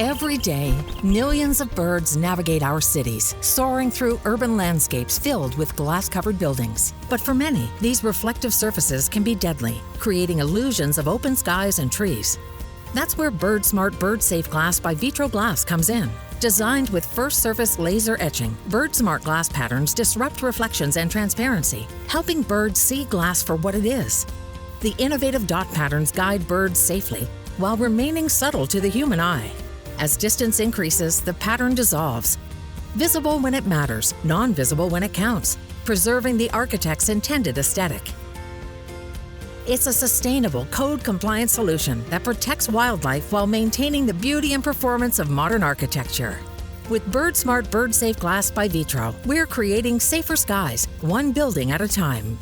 Every day, millions of birds navigate our cities, soaring through urban landscapes filled with glass-covered buildings. But for many, these reflective surfaces can be deadly, creating illusions of open skies and trees. That's where BirdSmart Bird-Safe Glass by Vitro glass comes in. Designed with first surface laser etching, BirdSmart glass patterns disrupt reflections and transparency, helping birds see glass for what it is. The innovative dot patterns guide birds safely while remaining subtle to the human eye. As distance increases, the pattern dissolves. Visible when it matters, non-visible when it counts, preserving the architect's intended aesthetic. It's a sustainable, code-compliant solution that protects wildlife while maintaining the beauty and performance of modern architecture. With BirdSmart Bird-Safe Glass by Vitro, we're creating safer skies, one building at a time.